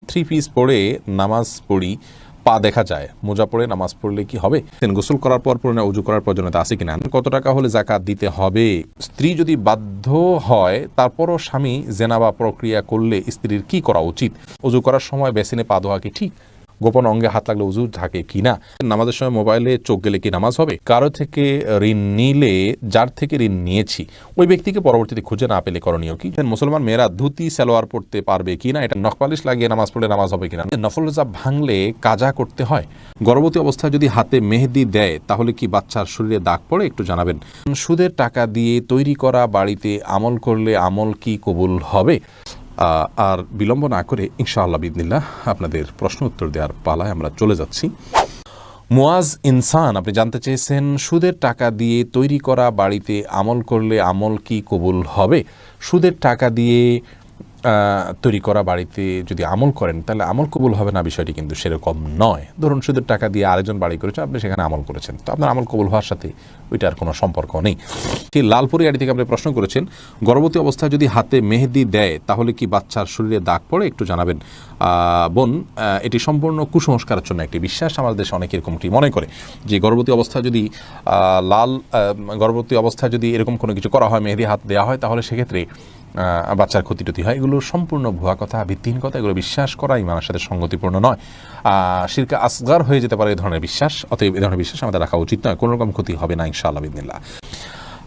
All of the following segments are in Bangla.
থ্রি পিস পরে নামাজ পড়ি, পা দেখা যায়, মোজা পরে নামাজ পড়লে কি হবে? গোসল করার পর পরে উজু করার প্রয়োজনীয়তা আছে কিনা? কত টাকা হলে যাকাত দিতে হবে? স্ত্রী যদি বাধ্য হয় তারপরও স্বামী জেনাবা প্রক্রিয়া করলে স্ত্রীর কি করা উচিত? উজু করার সময় বেসিনে পা ধোয়া কি ঠিক? গোপন অঙ্গে হাত লাগলে উজু থাকে কিনা? নামাজের সময় মোবাইলে চোখ গেলে কি নামাজ হবে? কারো থেকে ঋণ নিলে যার থেকে ঋণ নিয়েছি ওই ব্যক্তিকে পরবর্তীতে খুঁজে না পেলে করণীয় কি? মুসলমান মেয়েরা ধুতি সালোয়ার পড়তে পারবে কিনা? এটা নখপালিশ লাগিয়ে নামাজ পড়লে নামাজ হবে কিনা? নফল রোজা ভাঙলে কাজা করতে হয়? গর্ভবতী অবস্থায় যদি হাতে মেহেদি দেয় তাহলে কি বাচ্চার শরীরে দাগ পড়ে? একটু জানাবেন। সুদের টাকা দিয়ে তৈরি করা বাড়িতে আমল করলে আমল কি কবুল হবে? আর বিলম্ব না করে ইনশাআল্লাহ বিদিনিল্লাহ আপনাদের প্রশ্ন উত্তর দেওয়ার পালায় আমরা চলে যাচ্ছি। মুয়াজ ইনসান আপনি জানতে চেয়েছেন, সুদের টাকা দিয়ে তৈরি করা বাড়িতে আমল করলে আমল কি কবুল হবে? সুদের টাকা দিয়ে তৈরি করা বাড়িতে যদি আমল করেন তাহলে আমল কবুল হবে না, বিষয়টি কিন্তু সেরকম নয়। ধরুন সুদের টাকা দিয়ে আরেকজন বাড়ি করেছে, আপনি সেখানে আমল করেছেন, তো আপনার আমল কবুল হওয়ার সাথে ওইটার কোনো সম্পর্ক নেই। সেই লালপুরি গাড়ি থেকে আপনি প্রশ্ন করেছেন, গর্ভবতী অবস্থায় যদি হাতে মেহেদি দেয় তাহলে কি বাচ্চার শরীরে দাগ পড়ে? একটু জানাবেন। বোন, এটি সম্পূর্ণ কুসংস্কারের জন্য একটি বিশ্বাস। আমাদের দেশে অনেকে এরকমটি মনে করে যে গর্ভবতী অবস্থায় যদি গর্ভবতী অবস্থায় যদি এরকম কোনো কিছু করা হয়, মেহেদি হাত দেওয়া হয়, তাহলে সেক্ষেত্রে বাচ্চার ক্ষতি হয়। এগুলো সম্পূর্ণ ভুয়া কথা, ভিত্তিহীন কথা। এগুলো বিশ্বাস করা ইমানের সাথে সঙ্গতিপূর্ণ নয়, শিরকে আসগার হয়ে যেতে পারে এই ধরনের বিশ্বাস। অতএব এই ধরনের বিশ্বাস আমাদের রাখা উচিত নয়। কোনো রকম ক্ষতি হবে না ইনশাআল্লাহ বিদিনিল্লাহ।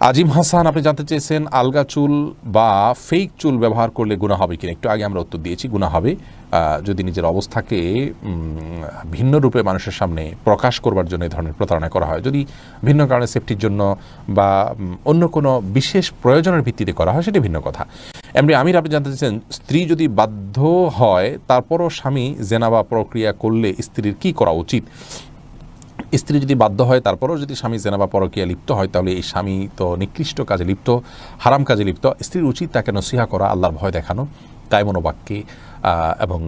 আজিম হাসান আপনি জানতে চেয়েছেন, আলগা চুল বা ফেক চুল ব্যবহার করলে গুনাহ হবে কিনা? একটু আগে আমরা উত্তর দিয়েছি, গুনাহ হবে। যদি নিজের অবস্থাকে ভিন্ন রূপে মানুষের সামনে প্রকাশ করবার জন্য এই ধরনের প্রতারণা করা হয়, যদি ভিন্ন কারণে সেফটির জন্য বা অন্য কোনো বিশেষ প্রয়োজনের ভিত্তিতে করা হয়, সেটা ভিন্ন কথা। এমনি আমির আপনি জানতে চেয়েছেন, স্ত্রী যদি বাধ্য হয় তারপরও স্বামী জেনাবা প্রক্রিয়া করলে স্ত্রীর কি করা উচিত? স্ত্রী যদি বাধ্য হয় তারপরেও যদি স্বামী জেনাবা পরকীয়া লিপ্ত হয়, তাহলে এই স্বামী তো নিকৃষ্ট কাজে লিপ্ত, হারাম কাজে লিপ্ত। স্ত্রীর উচিত তাকে নসিহা করা, আল্লাহর ভয় দেখানো, কায় মনোবাক্যে এবং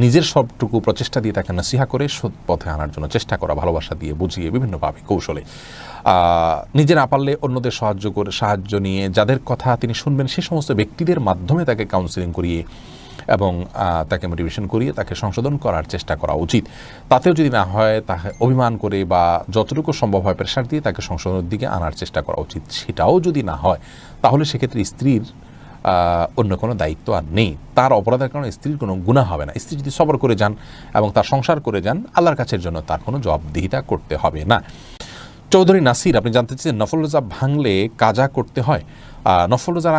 নিজের সবটুকু প্রচেষ্টা দিয়ে তাকে নসিহা করে সৎ পথে আনার জন্য চেষ্টা করা, ভালোবাসা দিয়ে বুঝিয়ে বিভিন্নভাবে কৌশলে। নিজে না পারলে অন্যদের সাহায্য নিয়ে যাদের কথা তিনি শুনবেন সে সমস্ত ব্যক্তিদের মাধ্যমে তাকে কাউন্সিলিং করিয়ে এবং তাকে মোটিভেশন করিয়ে তাকে সংশোধন করার চেষ্টা করা উচিত। তাতেও যদি না হয়, তাকে অভিমান করে বা যতটুকু সম্ভব হয় প্রেশার দিয়ে তাকে সংশোধনের দিকে আনার চেষ্টা করা উচিত। সেটাও যদি না হয়, তাহলে সেক্ষেত্রে স্ত্রীর অন্য কোনো দায়িত্ব আর নেই। তার অপরাধের কারণে স্ত্রীর কোনো গুনাহ হবে না। স্ত্রী যদি সবর করে যান এবং তার সংসার করে যান, আল্লাহর কাছের জন্য তার কোনো জবাবদিহিতা করতে হবে না। চৌধুরী নাসির আপনি জানতে চাচ্ছেন, নফল রোজা ভাঙলে কাজা করতে হয়? নফল রোজা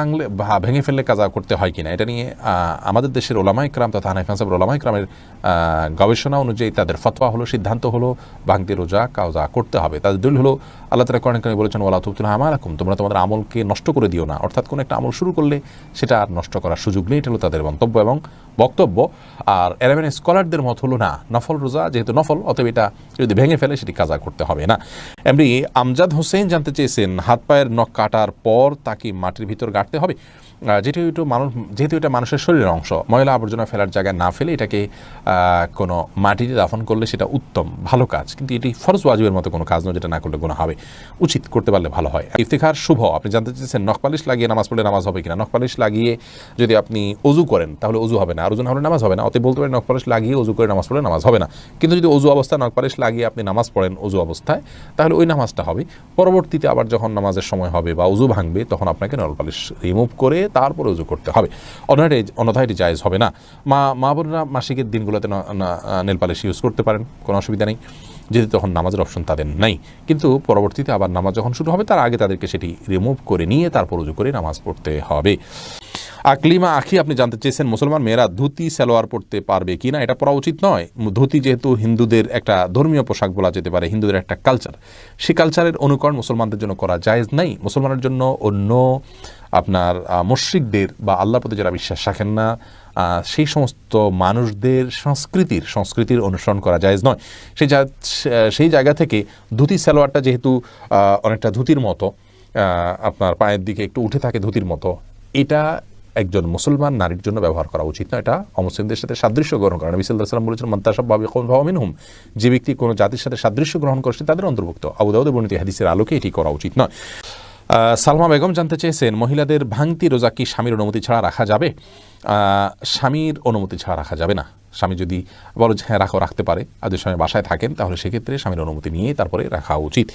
ভেঙে ফেললে কাজা করতে হয় কিনা, এটা নিয়ে আমাদের দেশের ওলামা ইকরাম তথা হানাফি মাযহাবের ওলামা ইকরামের গবেষণা অনুযায়ী তাদের ফতোয়া হলো, সিদ্ধান্ত হলো ভাঙতে রোজা কাজা করতে হবে। তাদের দলিল হলো আল্লাহ তাআলা কোরআনে কারিমে বলেছেন, ওয়ালা তুবতিলু আমালাকুম, তোমরা তোমাদের আমলকে নষ্ট করে দিও না। অর্থাৎ কোনো একটা আমল শুরু করলে সেটা আর নষ্ট করার সুযোগ নেই। এটা হলো তাদের মন্তব্য এবং বক্তব্য। আর এরাবেন স্কলারদের মত হলো না, নফল রোজা যেহেতু নফল, অতএব এটা যদি ভেঙে ফেলে সেটি কাজা করতে হবে না। এমনি আমজাদ হোসেন জানতে চেয়েছেন, হাত পায়ের নখ কাটার পর তাকে মাটির ভিতর গাড়তে হবে? যেহেতু এটা মানুষের শরীরের অংশ, ময়লা আবর্জনা ফেলার জায়গায় না ফেলে এটাকে কোনো মাটিতে দাফন করলে সেটা উত্তম, ভালো কাজ। কিন্তু এটি ফরজ ওয়াজিবের মতো কোনো কাজ নয় যেটা না করলে গুনাহ হবে। উচিত, করতে পারলে ভালো হয়। ইফতিখার শুভ আপনি জানতে চেয়েছেন, নখপালিশ লাগিয়ে নামাজ পড়লে নামাজ হবে কিনা? নখপালিশ লাগিয়ে যদি আপনি অজু করেন তাহলে অজু হবে না, আর ওজু না হলে নামাজ হবে না। অতএব বলতে পারেন নখপালিশ লাগিয়ে অজু করে নামাজ পড়লে নামাজ হবে না। কিন্তু যদি অজু অবস্থায় নখপালিশ লাগিয়ে আপনি নামাজ পড়েন অজু অবস্থায়, তাহলে ওই নামাজটা হবে। পরবর্তীতে আবার যখন নামাজের সময় হবে বা অজু ভাঙবে, তখন আপনাকে নখপালিশ রিমুভ করে তারপরে উজু করতে হবে, অন্যথায় এটি জায়েজ হবে না। মা বোনেরা মাসিকের দিনগুলোতে নেল পালিশ ইউজ করতে পারেন, কোনো অসুবিধা নেই, যেহেতু তখন নামাজের অপশন তাদের নাই। কিন্তু পরবর্তীতে আবার নামাজ যখন শুরু হবে তার আগে তাদেরকে সেটি রিমুভ করে নিয়ে তারপর উজু করে নামাজ পড়তে হবে। আকলিমা আখি আপনি জানতে চেয়েছেন, মুসলমান মেয়েরা ধুতি সালোয়ার পড়তে পারবে কিনা? এটা পরা উচিত নয়। ধুতি যেহেতু হিন্দুদের একটা ধর্মীয় পোশাক বলা যেতে পারে, হিন্দুদের একটা কালচার, সেই কালচারের অনুকরণ মুসলমানদের জন্য করা জায়েজ নাই। মুসলমানের জন্য অন্য আপনার মুশরিকদের বা আল্লাহর প্রতি যারা বিশ্বাস রাখেন না সেই সমস্ত মানুষদের সংস্কৃতির অনুসরণ করা জায়েজ নয়। সেই জায়গা থেকে ধুতি সালোয়ারটা যেহেতু অনেকটা ধুতির মতো, আপনার পায়ের দিকে একটু উঠে থাকে ধুতির মতো, এটা একজন মুসলমান নারীর জন্য ব্যবহার করা উচিত না। এটা অমুসলিমদের সাথে সাদৃশ্য গ্রহণ করা। নবী সাল্লাল্লাহু আলাইহি ওয়াসাল্লাম বলেছেন, মান তাশাব্বাহা বিকওমিন ফাহুয়া মিনহুম, যে ব্যক্তি কোনো জাতির সাথে সাদৃশ্য গ্রহণ করছে তাদের অন্তর্ভুক্ত। আবু দাউদের বর্ণিত হাদিসের আলোকে এটি করা উচিত নয়। সালমা বেগম জানতে চেয়েছেন, মহিলাদের ভাঙতি রোজা কি স্বামীর অনুমতি ছাড়া রাখা যাবে? স্বামীর অনুমতি ছাড়া রাখা যাবে না। স্বামী যদি বলো যে হ্যাঁ রাখতে পারে, আর যদি স্বামী বাসায় থাকেন তাহলে সেক্ষেত্রে স্বামীর অনুমতি নিয়ে তারপরে রাখা উচিত।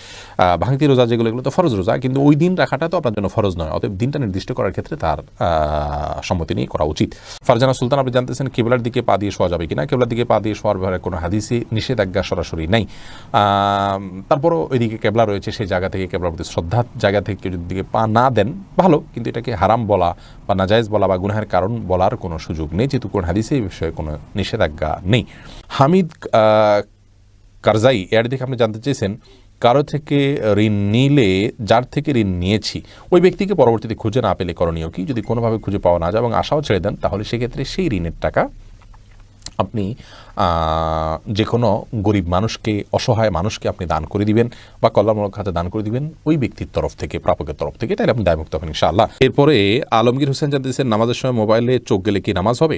ভাঙতি রোজা যেগুলো এগুলো তো ফরজ রোজা, কিন্তু ওই দিন রাখাটা তো আপনার জন্য ফরজ নয়, অতএব দিনটা নির্দিষ্ট করার ক্ষেত্রে তার সম্মতি নিয়ে করা উচিত। ফারজানা সুলতান, আপনি জানতেছেন কিবলার দিকে পা দিয়ে শোয়া যাবে কিনা। কিবলার দিকে পা দিয়ে শোয়ার ব্যাপারে কোনো হাদিসে নিষেধাজ্ঞা সরাসরি নেই, তারপরও ওইদিকে কেবলা রয়েছে, সেই জায়গা থেকে কেবলার প্রতি শ্রদ্ধার জায়গা থেকে যদি দিকে পা না দেন ভালো, কিন্তু এটাকে হারাম বলা বা নাজায়েজ বলা বা গুনাহের কারণ বলার কোনো সুযোগ নেই, যেহেতু কোন হাদিসে এই বিষয়ে কোনো নিষেধাজ্ঞা নেই। হামিদ কারজাই এর দিকে আপনি জানতে চেয়েছেন, কারো থেকে ঋণ নিলে যার থেকে ঋণ নিয়েছি ওই ব্যক্তিকে পরবর্তীতে খুঁজে না পেলে করণীয় কি? যদি কোনোভাবে খুঁজে পাওয়া না যায় এবং আশাও ছেড়ে দেন, তাহলে সেক্ষেত্রে সেই ঋণের টাকা আপনি যে কোনো গরিব মানুষকে, অসহায় মানুষকে আপনি দান করে দিবেন বা কল্যাণমূলক খাতে দান করে দিবেন ওই ব্যক্তির তরফ থেকে, প্রাপকের তরফ থেকে, তাই আপনি দায়মুক্ত হবেন ইনশাআল্লাহ। এরপরে আলমগীর হোসেন জানতেছেন, নামাজের সময় মোবাইলে চোখ গেলে কি নামাজ হবে?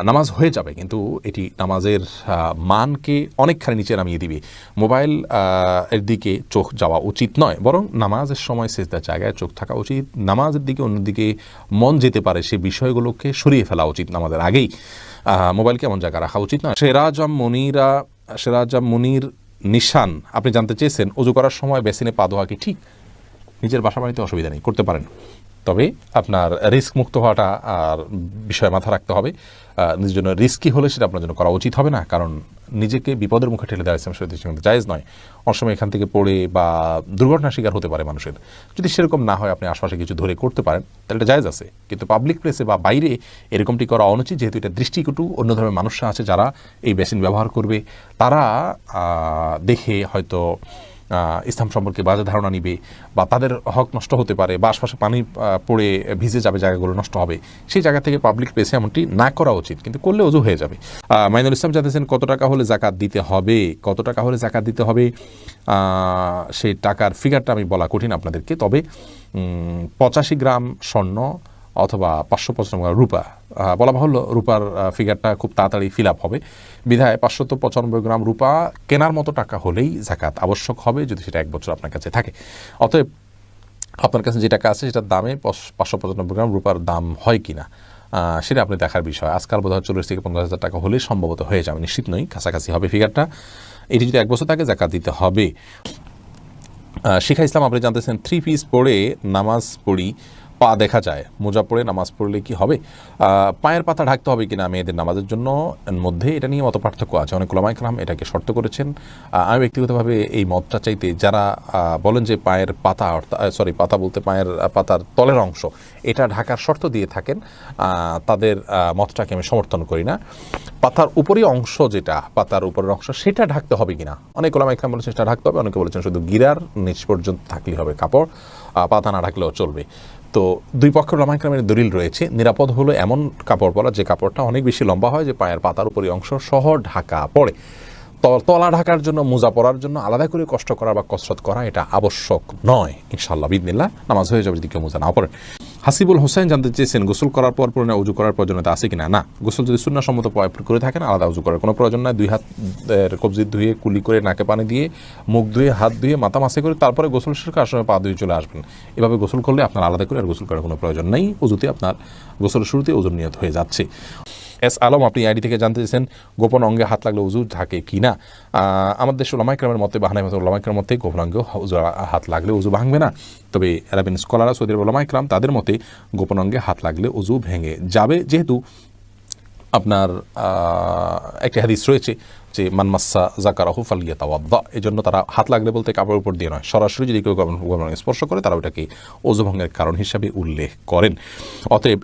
নামাজ হয়ে যাবে, কিন্তু এটি নামাজের মানকে অনেকখানি নিচে নামিয়ে দিবে। মোবাইল এর দিকে চোখ যাওয়া উচিত নয়, বরং নামাজের সময় সেজদার জায়গায় চোখ থাকা উচিত। নামাজের দিকে অন্যদিকে মন যেতে পারে সে বিষয়গুলোকে সরিয়ে ফেলা উচিত নামাজের আগেই। মোবাইলকে এমন জায়গা রাখা উচিত নয়। সেরাজাম মুনির নিশান, আপনি জানতে চেয়েছেন ওযু করার সময় বেসিনে পা ধোয়া কি ঠিক? নিজের বাসা বাড়িতে অসুবিধা নেই, করতে পারেন, তবে আপনার রিস্ক মুক্ত হওয়াটা আর বিষয়ে মাথা রাখতে হবে। নিজের জন্য রিস্কি হলে সেটা আপনার জন্য করা উচিত হবে না, কারণ নিজেকে বিপদের মুখে ঠেলে দেওয়া ইসলাম শরীয়তে কিন্তু জায়েজ নয়। অনেক সময় এখান থেকে পড়ে বা দুর্ঘটনার শিকার হতে পারে মানুষের। যদি সেরকম না হয়, আপনি আশপাশে কিছু ধরে করতে পারেন, তাহলে এটা জায়েজ আছে, কিন্তু পাবলিক প্লেসে বা বাইরে এরকমটি করা অনুচিত, যেহেতু এটা দৃষ্টিকটু। অন্য ধরনের মানুষরা আছে যারা এই বেসিন ব্যবহার করবে, তারা দেখে হয়তো ইসলাম সম্পর্কে বাজে ধারণা নিবে বা তাদের হক নষ্ট হতে পারে বা আশপাশে পানি পড়ে ভিজে যাবে, জায়গাগুলো নষ্ট হবে। সেই জায়গা থেকে পাবলিক প্লেসে এমনটি না করা উচিত, কিন্তু করলে ওযু হয়ে যাবে। মাইনুল ইসলাম জানতেছেন, কত টাকা হলে জাকাত দিতে হবে? কত টাকা হলে জাকাত দিতে হবে সেই টাকার ফিগারটা আমি বলা কঠিন আপনাদেরকে, তবে 85 গ্রাম স্বর্ণ অথবা 595 গ্রাম রূপা, বলা বাহুল্য রূপার ফিগারটা খুব তাড়াতাড়ি ফিল আপ হবে, বিধায় 595 গ্রাম রূপা কেনার মতো টাকা হলেই জাকাত আবশ্যক হবে, যদি সেটা 1 বছর আপনার কাছে থাকে। অতএব আপনার কাছে যে টাকা আছে সেটার দামে 595 গ্রাম রূপার দাম হয় কিনা সেটা আপনি দেখার বিষয়। আজকাল বোধহয় 40 থেকে 50,000 টাকা হলেই সম্ভবত হয়ে যাবে, নিশ্চিত নই, কাছাকাছি হবে ফিগারটা। এটি যদি 1 বছর থাকে জাকাত দিতে হবে। শিখা ইসলাম, আপনি জানতেছেন 3 পিস পরে নামাজ পড়ি, পা দেখা যায়, মোজা পরে নামাজ পড়লে কি হবে? পায়ের পাতা ঢাকতে হবে কিনা মেয়েদের নামাজের জন্য মধ্যে এটা নিয়ে মত পার্থক্য আছে। অনেক ওলামায়ে কেরাম এটাকে শর্ত করেছেন। আমি ব্যক্তিগতভাবে এই মতটা চাইতে, যারা বলেন যে পায়ের পাতা, পাতা বলতে পায়ের পাতার তলের অংশ, এটা ঢাকার শর্ত দিয়ে থাকেন, তাদের মতটাকে আমি সমর্থন করি না। পাতার উপরের অংশ, যেটা পাতার উপরের অংশ, সেটা ঢাকতে হবে কিনা অনেক ওলামায়ে কেরাম বলেছেন সেটা ঢাকতে হবে, অনেকে বলেছেন শুধু গিরার নিচ পর্যন্ত থাকলেই হবে কাপড়, পাতা না ঢাকলেও চলবে। তো দুই পক্ষের ওলামায়ে কেরামের দলিল রয়েছে। নিরাপদ হলো এমন কাপড় পরা যে কাপড়টা অনেক বেশি লম্বা হয়, যে পায়ের পাতার উপরের অংশ সহ ঢাকা পড়ে। তলা ঢাকার জন্য, মোজা পরার জন্য আলাদা করে কষ্ট করা বা কসরত করা এটা আবশ্যক নয়। ইনশাআল্লাহ বিইذনিল্লাহ নামাজ হয়ে যাবে যদি কেউ মোজা না পড়েন। হাসিবুল হোসেন জানতে চেয়েছেন, গোসল করার পর পুনরায় উযু করার প্রয়োজনীয়তা আছে কিনা? না, গোসল যদি সুন্নাহসম্মত করে থাকেন আলাদা উযু করার কোনো প্রয়োজন নাই। 2 হাতের কবজি ধুয়ে, কুলি করে, নাকে পানি দিয়ে, মুখ ধুয়ে, হাত ধুয়ে, মাথা মাসে করে তারপরে গোসল শেষ করে আসার পা ধুয়ে চলে আসবেন। এভাবে গোসল করলে আপনার আলাদা করে আর গোসল করার কোনো প্রয়োজন নেই। উযুতে আপনার গোসলের শুরুতে উযুর নিয়ত হয়ে যাচ্ছে। এস আলম, আপনি আইডি থেকে জানতে চেয়েছেন, গোপন অঙ্গে হাত লাগলে উযু থাকে কি না? আমাদের দেশের ওলামায়ে কেরামের মতে বা হানাফি ওলামায়ে কেরামের মতে গোপন অঙ্গে হাত লাগলে উযু ভাঙবে না, তবে আরবিন স্কলাররা, সৌদি আরবের ওলামায়ে কেরাম, তাদের মতে গোপন অঙ্গে হাত লাগলে উযু ভেঙে যাবে, যেহেতু আপনার একটা হাদিস রয়েছে যে মান মাসসা যাকারাহু ফালিয়াতাওয়াদ্দা, এই জন্য তারা হাত লাগলে বলতে কাপড়ের উপর দিয়ে নয়, সরাসরি যদি কেউ গোপন অঙ্গে স্পর্শ করে তারা ওটাকে ওযু ভঙ্গের কারণ হিসাবে উল্লেখ করেন। অতএব